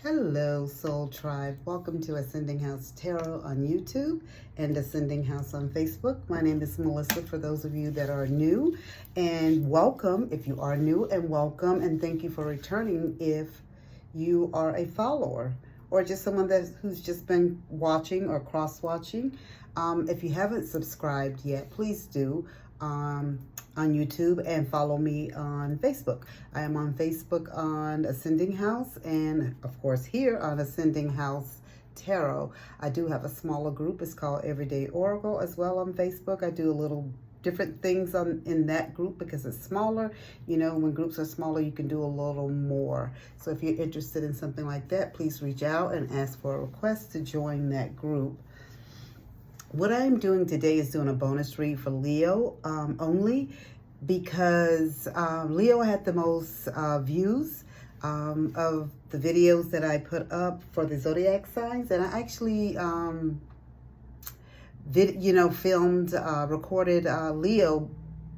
Hello, Soul Tribe. Welcome to Ascending House Tarot on YouTube and Ascending House on Facebook. My name is Melissa for those of you that are new, and welcome if you are new, and welcome and thank you for returning if you are a follower or just someone who's just been watching or cross-watching. If you haven't subscribed yet, please do. On YouTube and follow me on Facebook. I am on Facebook on Ascending House and of course here on Ascending House Tarot. I do have a smaller group. It's called Everyday Oracle as well on Facebook. I do a little different things in that group because it's smaller. You know, when groups are smaller, you can do a little more. So if you're interested in something like that, please reach out and ask for a request to join that group. What I'm doing today is doing a bonus read for Leo only because Leo had the most views of the videos that I put up for the zodiac signs, and I actually recorded Leo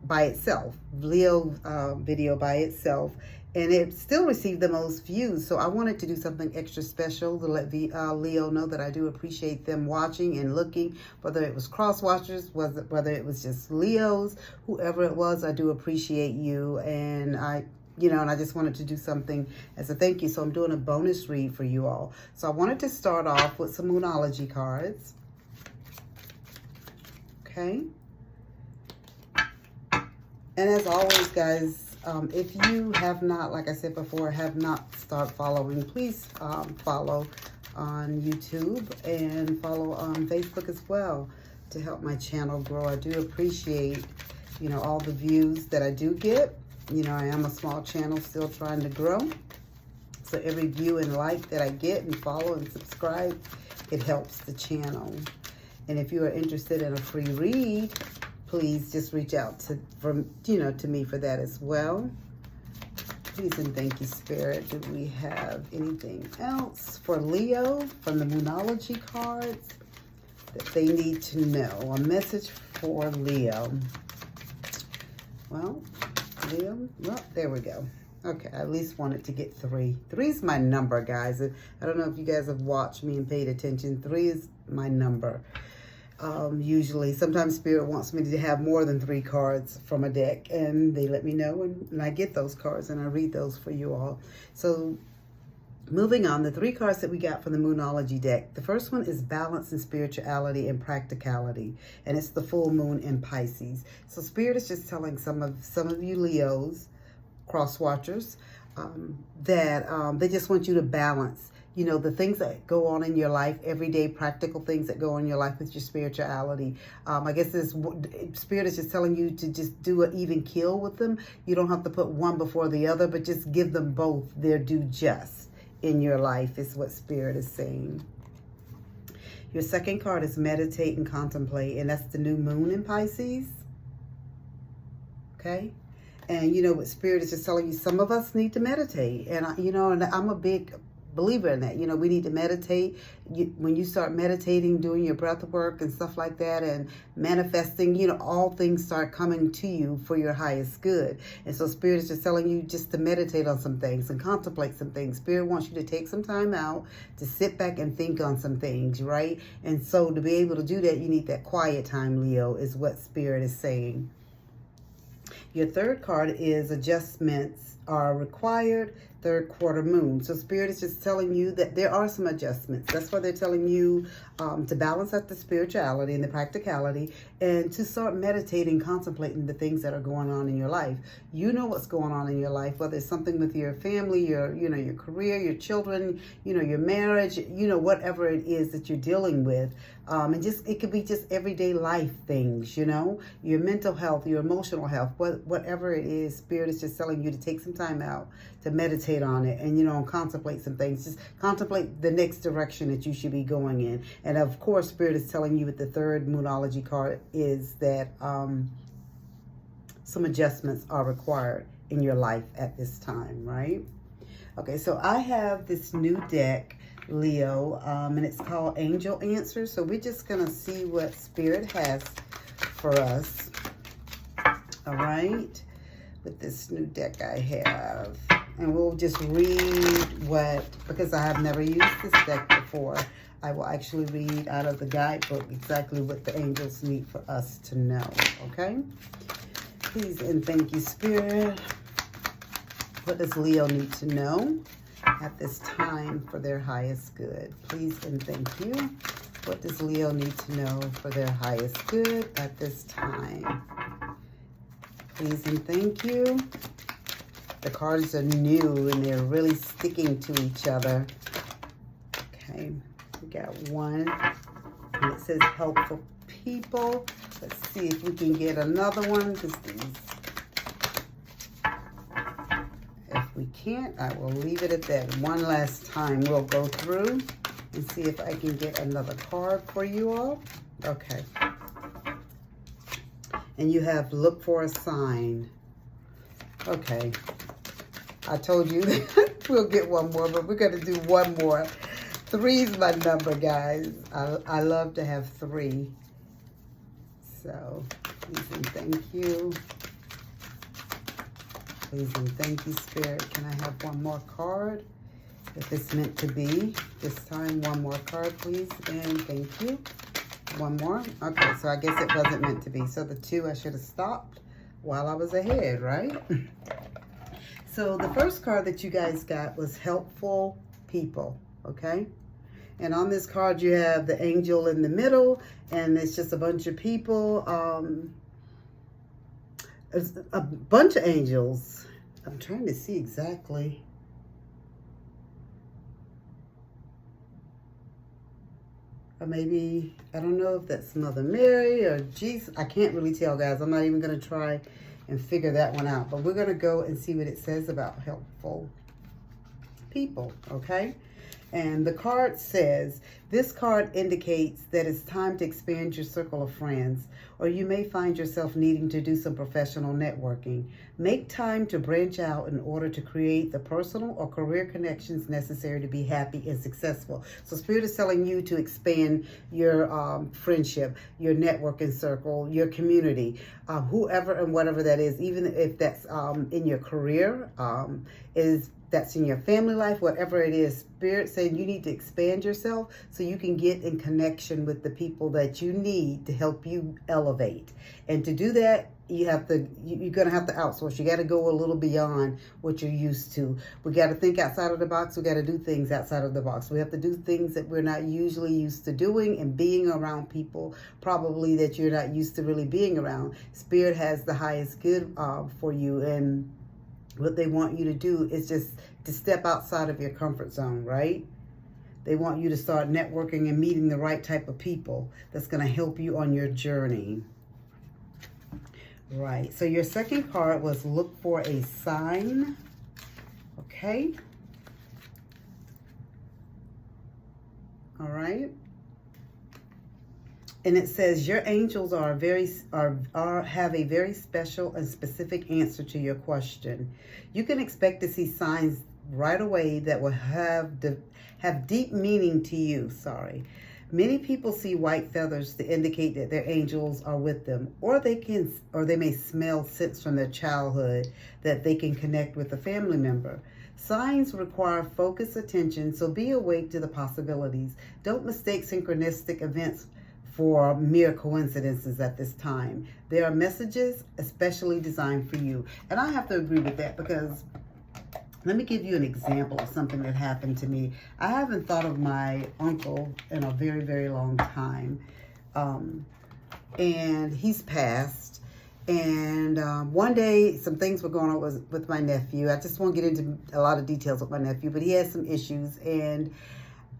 by itself, video by itself, and it still received the most views. So I wanted to do something extra special to let Leo know that I do appreciate them watching and looking, whether it was cross watchers, whether it was just Leos, whoever it was. I do appreciate you, and I just wanted to do something as a thank you. So I'm doing a bonus read for you all. So I wanted to start off with some Moonology cards. Okay. And as always, guys, if you have not, like I said before, have not started following, please follow on YouTube and follow on Facebook as well to help my channel grow. I do appreciate, all the views that I do get. I am a small channel still trying to grow. So every view and like that I get and follow and subscribe, it helps the channel. And if you are interested in a free read, please just reach out to me for that as well. Please and thank you, Spirit. Do we have anything else for Leo from the Moonology cards that they need to know? A message for Leo. Well, Leo, well, there we go. Okay, I at least wanted to get 3. 3 is my number, guys. I don't know if you guys have watched me and paid attention. 3 is my number. Usually, sometimes Spirit wants me to have more than 3 cards from a deck, and they let me know, and I get those cards, and I read those for you all. So, moving on, the 3 cards that we got from the Moonology deck. The first one is Balance and Spirituality and Practicality, and it's the full moon in Pisces. So, Spirit is just telling some of you Leos, cross-watchers, that they just want you to balance the things that go on in your life, everyday practical things that go on in your life with your spirituality. I guess this Spirit is just telling you to just do an even keel with them. You don't have to put one before the other, but just give them both their due just in your life is what Spirit is saying. Your second card is Meditate and Contemplate, and that's the new moon in Pisces. Okay? And what Spirit is just telling you, some of us need to meditate. And and I'm a big believer in that. We need to meditate. When you start meditating, doing your breath work and stuff like that, and manifesting, all things start coming to you for your highest good. And so Spirit is just telling you just to meditate on some things and contemplate some things. Spirit wants you to take some time out to sit back and think on some things, right? And so to be able to do that, you need that quiet time, Leo, is what Spirit is saying. Your third card is Adjustments are Required, third quarter moon. So Spirit is just telling you that there are some adjustments. That's why they're telling you to balance out the spirituality and the practicality, and to start meditating, contemplating the things that are going on in your life. You know what's going on in your life, whether it's something with your family, your career, your children, your marriage, whatever it is that you're dealing with. And it could be just everyday life things, your mental health, your emotional health, whatever it is. Spirit is just telling you to take some time out to meditate on it and, contemplate some things. Just contemplate the next direction that you should be going in. And of course, Spirit is telling you with the third Moonology card is that some adjustments are required in your life at this time, right? Okay, so I have this new deck, Leo, and it's called Angel Answers. So we're just going to see what Spirit has for us. All right, with this new deck I have. And we'll just read because I have never used this deck before, I will actually read out of the guidebook exactly what the angels need for us to know, okay? Please and thank you, Spirit. What does Leo need to know at this time for their highest good? Please and thank you. What does Leo need to know for their highest good at this time? Please and thank you. The cards are new and they're really sticking to each other. Okay, we got one. And it says helpful people. Let's see if we can get another one. Because these, if we can't, I will leave it at that. One last time we'll go through and see if I can get another card for you all. Okay. And you have look for a sign. Okay. I told you that we'll get one more, but we're going to do one more. 3 is my number, guys. I love to have 3. So, please and thank you. Please and thank you, Spirit. Can I have one more card? If it's meant to be. This time, one more card, please. And thank you. One more. Okay, so I guess it wasn't meant to be. So the 2, I should have stopped while I was ahead, right? So the first card that you guys got was helpful people, okay? And on this card, you have the angel in the middle, and it's just a bunch of people. There's a bunch of angels. I'm trying to see exactly. Or maybe, I don't know if that's Mother Mary or Jesus. I can't really tell, guys. I'm not even going to try and figure that one out. But we're going to go and see what it says about helpful people, okay? And the card says, this card indicates that it's time to expand your circle of friends, or you may find yourself needing to do some professional networking. Make time to branch out in order to create the personal or career connections necessary to be happy and successful. So Spirit is telling you to expand your friendship, your networking circle, your community, whoever and whatever that is, even if that's in your career, that's in your family life, whatever it is. Spirit saying you need to expand yourself so you can get in connection with the people that you need to help you elevate. And to do that, you're going to have to outsource. You got to go a little beyond what you're used to. We got to think outside of the box. We got to do things outside of the box. We have to do things that we're not usually used to doing and being around people probably that you're not used to really being around. Spirit has the highest good for you, and what they want you to do is just to step outside of your comfort zone, right? They want you to start networking and meeting the right type of people that's going to help you on your journey. Right. So your second card was look for a sign. Okay. All right. And it says your angels have a very special and specific answer to your question. You can expect to see signs right away that will have deep meaning to you. Many people see white feathers to indicate that their angels are with them, or they may smell scents from their childhood that they can connect with a family member. Signs require focused attention, so be awake to the possibilities. Don't mistake synchronistic events for mere coincidences at this time. There are messages especially designed for you. And I have to agree with that, because let me give you an example of something that happened to me. I haven't thought of my uncle in a very, very long time. And he's passed. And one day, some things were going on with my nephew. I just won't get into a lot of details with my nephew, but he had some issues. And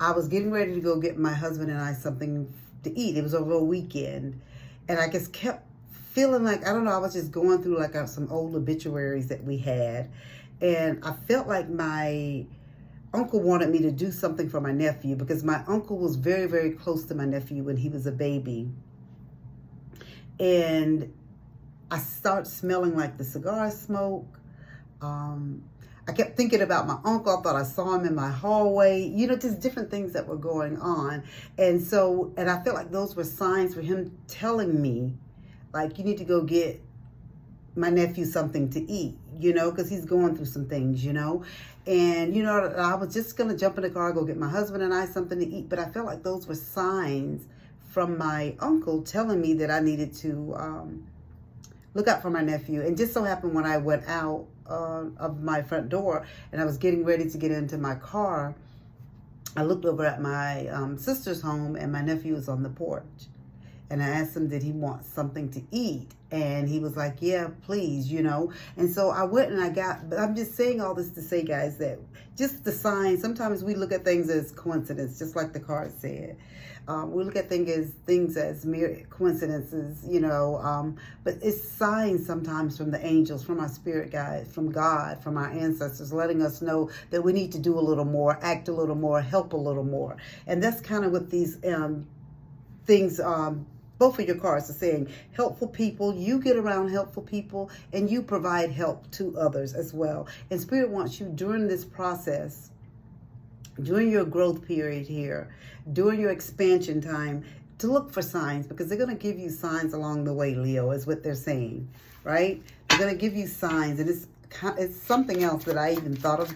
I was getting ready to go get my husband and I something to eat. It was over a weekend. And I just kept feeling like, I don't know, I was just going through like some old obituaries that we had. And I felt like my uncle wanted me to do something for my nephew, because my uncle was very, very close to my nephew when he was a baby. And I started smelling like the cigar smoke. I kept thinking about my uncle. I thought I saw him in my hallway. You know, just different things that were going on. And I felt like those were signs for him telling me, like, you need to go get my nephew something to eat. you know, because he's going through some things, you know. And, you know, I was just going to jump in the car, go get my husband and I something to eat. But I felt like those were signs from my uncle telling me that I needed to look out for my nephew. And just so happened when I went out of my front door and I was getting ready to get into my car, I looked over at my sister's home and my nephew was on the porch. And I asked him, did he want something to eat? And he was like, yeah, please, you know. And so I went and but I'm just saying all this to say, guys, that just the signs, sometimes we look at things as coincidence, just like the card said. We look at things as mere coincidences, you know, but it's signs sometimes from the angels, from our spirit guides, from God, from our ancestors, letting us know that we need to do a little more, act a little more, help a little more. And that's kind of what these things, both of your cards are saying. Helpful people, you get around helpful people and you provide help to others as well. And Spirit wants you during this process, during your growth period here, during your expansion time, to look for signs, because they're going to give you signs along the way, Leo, is what they're saying, right? They're going to give you signs. And it's something else that I even thought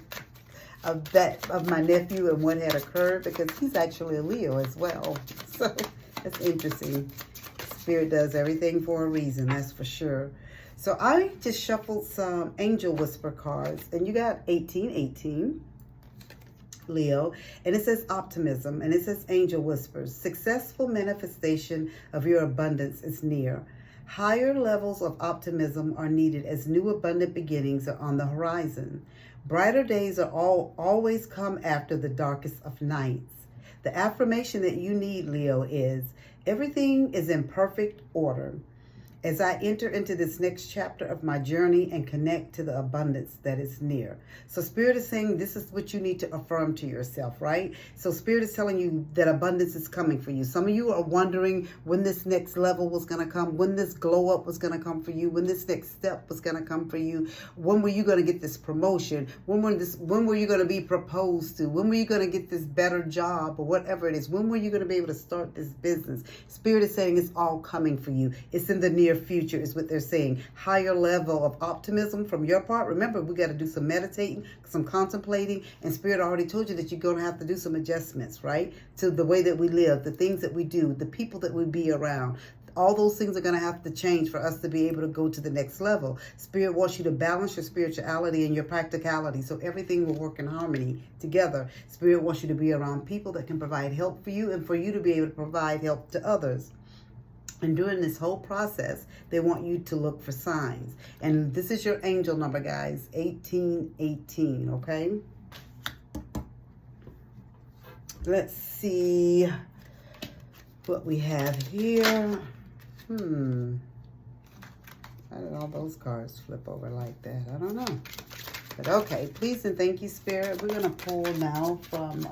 of my nephew and what had occurred, because he's actually a Leo as well. So that's interesting. Spirit does everything for a reason, that's for sure. So I just shuffled some Angel Whisper cards, and you got 1818, Leo, and it says optimism, and it says Angel Whispers. Successful manifestation of your abundance is near. Higher levels of optimism are needed as new abundant beginnings are on the horizon. Brighter days are always come after the darkest of nights. The affirmation that you need, Leo, is everything is in perfect order as I enter into this next chapter of my journey and connect to the abundance that is near. So Spirit is saying this is what you need to affirm to yourself, right? So Spirit is telling you that abundance is coming for you. Some of you are wondering when this next level was going to come, when this glow up was going to come for you, when this next step was going to come for you. When were you going to get this promotion? When were you going to be proposed to? When were you going to get this better job or whatever it is? When were you going to be able to start this business? Spirit is saying it's all coming for you. It's in the near future is what they're saying. Higher level of optimism from your part. Remember, we got to do some meditating, some contemplating, and Spirit already told you that you're going to have to do some adjustments, right? To the way that we live, the things that we do, the people that we be around. All those things are going to have to change for us to be able to go to the next level. Spirit wants you to balance your spirituality and your practicality so everything will work in harmony together. Spirit wants you to be around people that can provide help for you and for you to be able to provide help to others. And during this whole process, they want you to look for signs. And this is your angel number, guys, 1818, okay? Let's see what we have here. How did all those cards flip over like that? I don't know. But okay, please and thank you, Spirit. We're going to pull now from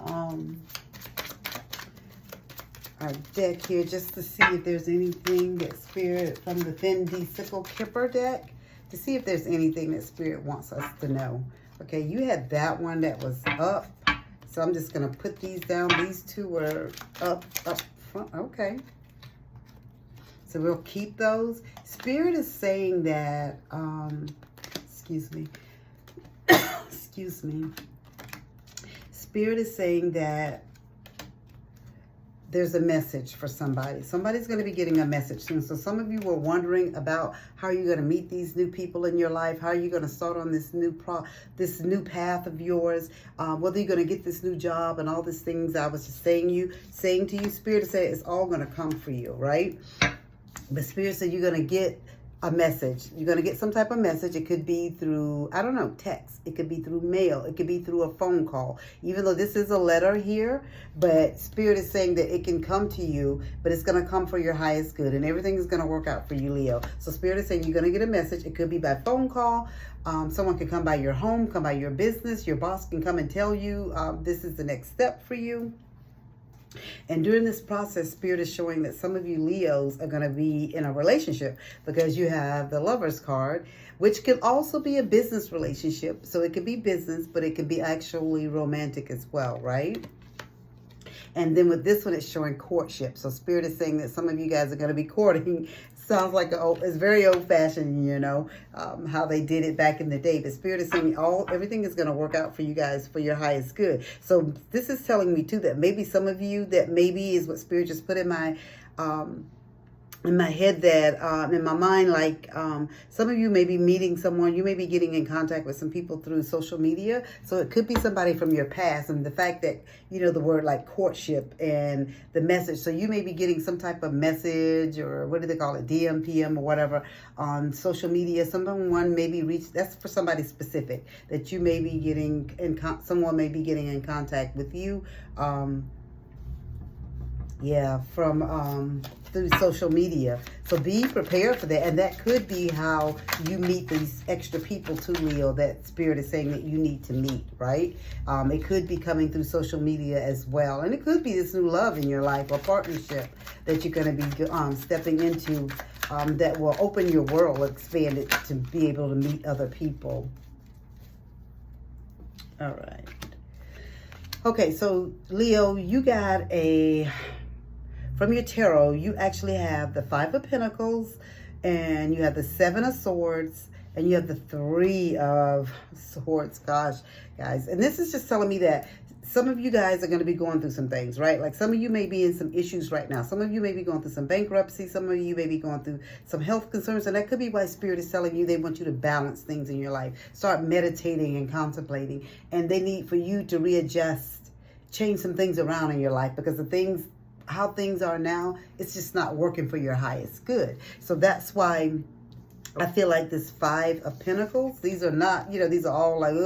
our deck here just to see if there's anything that Spirit, from the Thin D Sickle Kipper deck, to see if there's anything that Spirit wants us to know. Okay, you had that one that was up. So I'm just going to put these down. These two were up front. Okay. So we'll keep those. Spirit is saying that, excuse me. Excuse me. Spirit is saying that there's a message for somebody. Somebody's going to be getting a message soon. So some of you were wondering about how you're going to meet these new people in your life. How are you going to start on this new path of yours? Whether you're going to get this new job and all these things I was just saying to you, Spirit said it's all going to come for you, right? But Spirit said you're going to get a message. You're going to get some type of message. It could be through, I don't know, text. It could be through mail. It could be through a phone call. Even though this is a letter here, but Spirit is saying that it can come to you, but it's going to come for your highest good, and everything is going to work out for you, Leo. So Spirit is saying you're going to get a message. It could be by phone call. Someone can come by your home, come by your business. Your boss can come and tell you this is the next step for you. And during this process, Spirit is showing that some of you Leos are going to be in a relationship, because you have the Lover's card, which could also be a business relationship. So it could be business, but it could be actually romantic as well, right? And then with this one, it's showing courtship. So Spirit is saying that some of you guys are going to be courting Sounds like it's very old fashioned, how they did it back in the day. The Spirit is saying everything is going to work out for you guys for your highest good. So this is telling me too that maybe some of you, that maybe is what Spirit just put in my head, that in my mind, like some of you may be meeting someone, you may be getting in contact with some people through social media. So it could be somebody from your past, and the fact that, the word like courtship and the message. So you may be getting some type of message, or what do they call it, DM, PM, or whatever, on social media. Someone may be that's for somebody specific, that you may be getting someone may be getting in contact with you. From through social media. So be prepared for that. And that could be how you meet these extra people too, Leo, that Spirit is saying that you need to meet, right? It could be coming through social media as well. And it could be this new love in your life or partnership that you're going to be stepping into, that will open your world, expand it to be able to meet other people. All right. Okay, so Leo, you got from your tarot, you actually have the 5 of Pentacles, and you have the 7 of Swords, and you have the 3 of Swords. Gosh, guys. And this is just telling me that some of you guys are going to be going through some things, right? Like some of you may be in some issues right now. Some of you may be going through some bankruptcy. Some of you may be going through some health concerns. And that could be why Spirit is telling you they want you to balance things in your life. Start meditating and contemplating. And they need for you to readjust, change some things around in your life, because how things are now, it's just not working for your highest good. So that's why I feel like this 5 of Pentacles, these are not, these are all like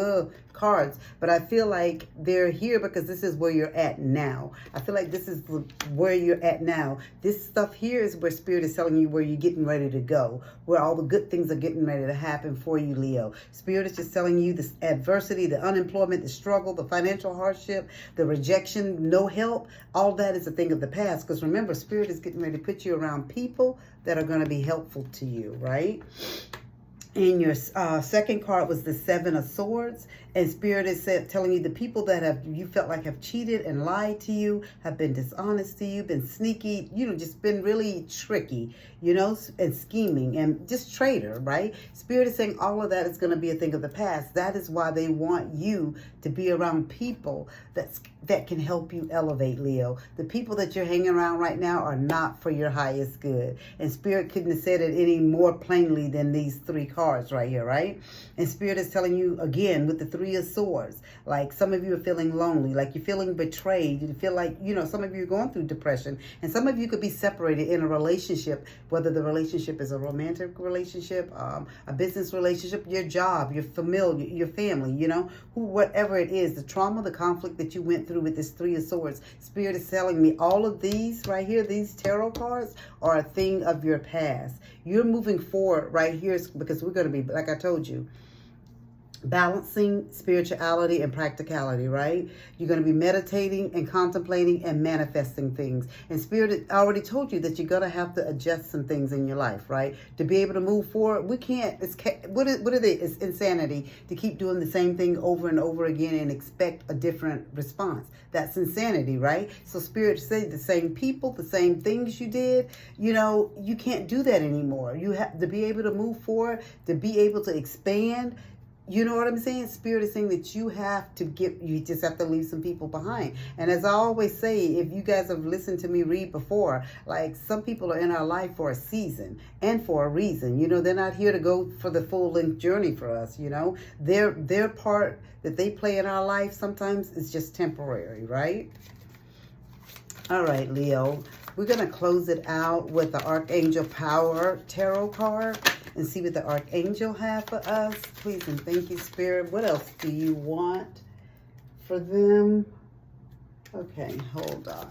cards, but I feel like they're here because this is where you're at now. I feel like this is where you're at now. This stuff here is where Spirit is telling you where you're getting ready to go, where all the good things are getting ready to happen for you, Leo. Spirit is just telling you this adversity, the unemployment, the struggle, the financial hardship, the rejection, no help, all that is a thing of the past. Because remember, Spirit is getting ready to put you around people that are going to be helpful to you, right? And your second card was the 7 of Swords. And Spirit is telling you the people that you felt like have cheated and lied to you, have been dishonest to you, been sneaky, just been really tricky, and scheming and just traitor, right? Spirit is saying all of that is going to be a thing of the past. That is why they want you to be around people that can help you elevate, Leo. The people that you're hanging around right now are not for your highest good. And Spirit couldn't have said it any more plainly than these 3 cards right here, right? And Spirit is telling you, again, with the 3 of Swords, like some of you are feeling lonely, like you're feeling betrayed. You feel like, some of you are going through depression. And some of you could be separated in a relationship, whether the relationship is a romantic relationship, a business relationship, your job, your familiar, your family, whatever it is, the trauma, the conflict that you went through with this 3 of Swords. Spirit is telling me all of these right here, these tarot cards, are a thing of your past. You're moving forward right here because we're going to be, like I told you, balancing spirituality and practicality, right? You're going to be meditating and contemplating and manifesting things. And Spirit already told you that you're going to have to adjust some things in your life, right? To be able to move forward, we can't, what are they? It's insanity to keep doing the same thing over and over again and expect a different response. That's insanity, right? So Spirit said the same people, the same things you did, you can't do that anymore. You have to be able to move forward, to be able to expand. You know what I'm saying? Spirit is saying that you just have to leave some people behind. And as I always say, if you guys have listened to me read before, like some people are in our life for a season and for a reason. They're not here to go for the full length journey for us. Their part that they play in our life sometimes is just temporary, right? All right, Leo. We're going to close it out with the Archangel Power Tarot card and see what the Archangel have for us. Please and thank you, Spirit. What else do you want for them? Okay, hold on.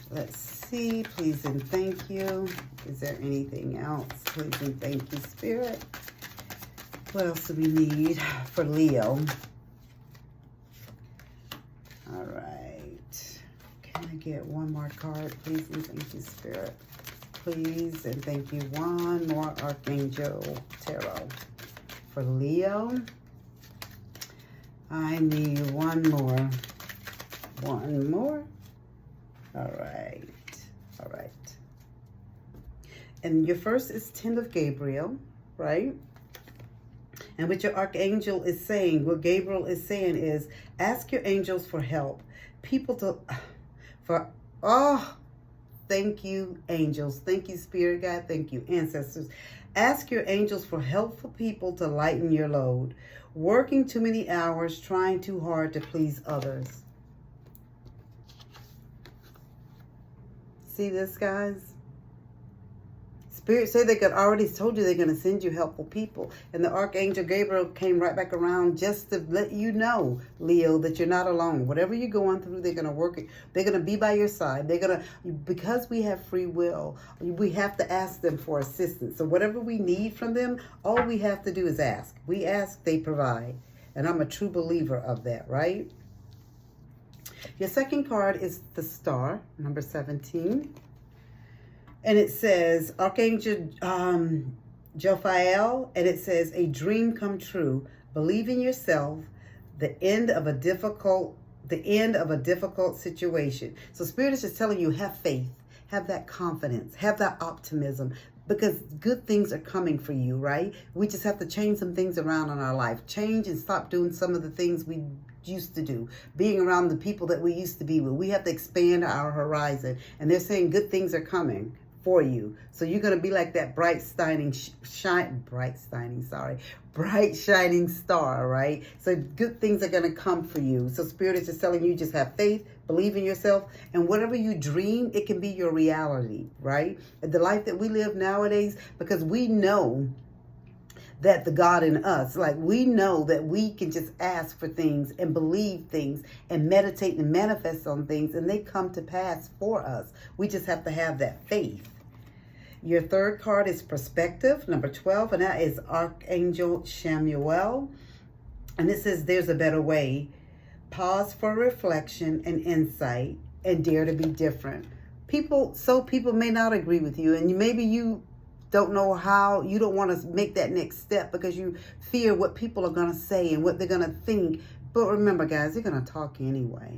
Let's see. Please and thank you. Is there anything else? Please and thank you, Spirit. What else do we need for Leo? All right. Can I get one more card, please and thank you, Spirit? Please and thank you. One more Archangel Tarot for Leo. I need one more. One more. All right. All right. And your first is 10 of Gabriel, right? And what your archangel is saying, what Gabriel is saying is, ask your angels for help. Thank you, angels. Thank you, Spirit God. Thank you, ancestors. Ask your angels for helpful people to lighten your load. Working too many hours, trying too hard to please others. See this, guys? Spirit said they could already told you they're going to send you helpful people. And the Archangel Gabriel came right back around just to let you know, Leo, that you're not alone. Whatever you're going through, they're going to work it. They're going to be by your side. They're going to, because we have free will, we have to ask them for assistance. So whatever we need from them, all we have to do is ask. We ask, they provide. And I'm a true believer of that, right? Your second card is the Star, number 17. And it says, Archangel Jophiel, and it says, a dream come true. Believe in yourself. The end of a difficult situation. So Spirit is just telling you, have faith, have that confidence, have that optimism, because good things are coming for you, right? We just have to change some things around in our life. Change and stop doing some of the things we used to do, being around the people that we used to be with. We have to expand our horizon. And they're saying good things are coming for you. So you're going to be like that bright shining star, right? So good things are going to come for you. So Spirit is just telling you, just have faith, believe in yourself, and whatever you dream, it can be your reality, right? The life that we live nowadays, because we know that the God in us, like we know that we can just ask for things and believe things and meditate and manifest on things, and they come to pass for us. We just have to have that faith. Your third card is Perspective, number 12, and that is Archangel Chamuel. And it says, there's a better way. Pause for reflection and insight and dare to be different. People may not agree with you, and maybe you don't know how, you don't want to make that next step because you fear what people are going to say and what they're going to think. But remember, guys, they're going to talk anyway.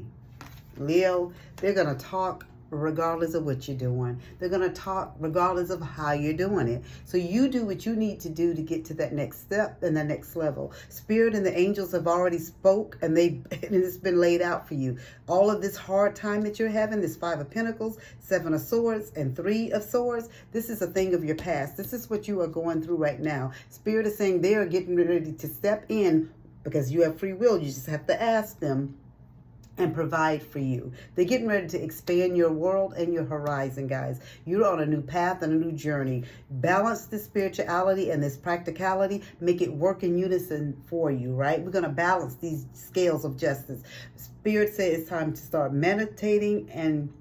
Leo, they're going to talk regardless of what you're doing. They're going to talk regardless of how you're doing it. So you do what you need to do to get to that next step and the next level. Spirit and the angels have already spoke, and it's been laid out for you. All of this hard time that you're having, this 5 of Pentacles, 7 of Swords, and 3 of Swords, this is a thing of your past. This is what you are going through right now. Spirit is saying they are getting ready to step in because you have free will. You just have to ask them and provide for you. They're getting ready to expand your world and your horizon, guys. You're on a new path and a new journey. Balance this spirituality and this practicality. Make it work in unison for you, right? We're going to balance these scales of justice. Spirit says it's time to start meditating and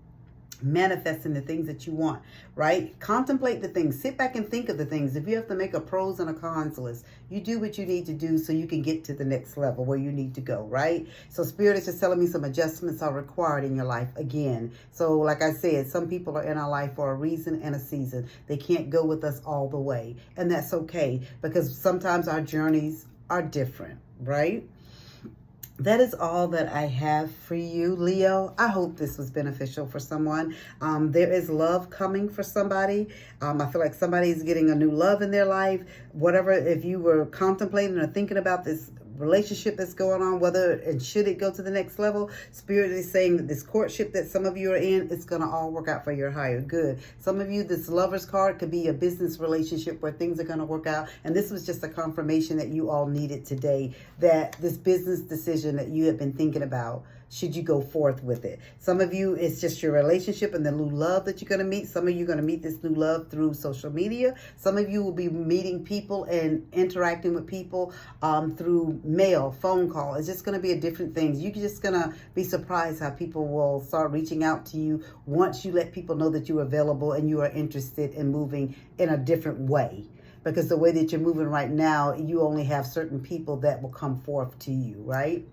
manifesting the things that you want, right? Contemplate the things. Sit back and think of the things. If you have to make a pros and a cons list, you do what you need to do so you can get to the next level where you need to go, right? So Spirit is just telling me some adjustments are required in your life again. So like I said, some people are in our life for a reason and a season. They can't go with us all the way. And that's okay, because sometimes our journeys are different, right? That is all that I have for you, Leo. I hope this was beneficial for someone. There is love coming for somebody. I feel like somebody's getting a new love in their life. Whatever, if you were contemplating or thinking about this relationship that's going on, whether and should it go to the next level, Spirit is saying that this courtship that some of you are in, it's going to all work out for your higher good. Some of you, this Lover's card could be a business relationship where things are going to work out, and this was just a confirmation that you all needed today, that this business decision that you have been thinking about, should you go forth with it? Some of you, it's just your relationship and the new love that you're going to meet. Some of you are going to meet this new love through social media. Some of you will be meeting people and interacting with people through mail, phone call. It's just going to be a different thing. You're just going to be surprised how people will start reaching out to you once you let people know that you're available and you are interested in moving in a different way. Because the way that you're moving right now, you only have certain people that will come forth to you, right?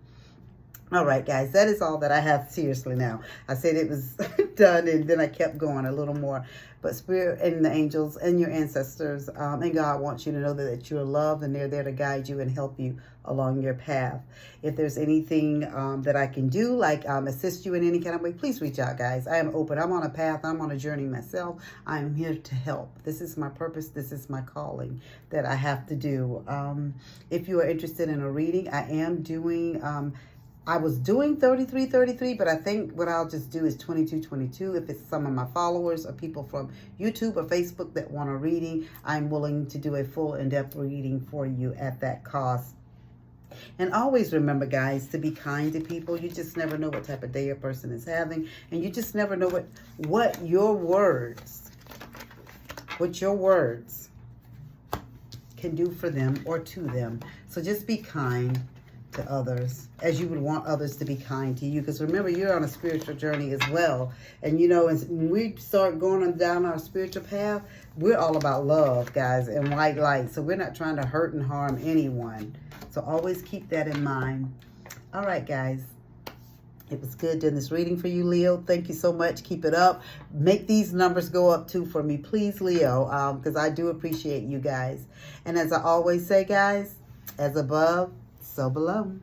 All right, guys, that is all that I have. Seriously now. I said it was done, and then I kept going a little more. But Spirit and the angels and your ancestors and God wants you to know that you're loved, and they're there to guide you and help you along your path. If there's anything that I can do, like assist you in any kind of way, please reach out, guys. I am open. I'm on a path. I'm on a journey myself. I'm here to help. This is my purpose. This is my calling that I have to do. If you are interested in a reading, I am doing... I was doing 33, but I think what I'll just do is 22. If it's some of my followers or people from YouTube or Facebook that want a reading, I'm willing to do a full in-depth reading for you at that cost. And always remember, guys, to be kind to people. You just never know what type of day a person is having, and you just never know what your words can do for them or to them. So just be kind to others as you would want others to be kind to you, because remember, you're on a spiritual journey as well. And you know, as when we start going down our spiritual path, we're all about love, guys, and white light. So we're not trying to hurt and harm anyone. So always keep that in mind. All right, guys, it was good doing this reading for you, Leo. Thank you so much. Keep it up. Make these numbers go up too for me, please, Leo, because I do appreciate you guys. And as I always say, guys, as above, so below.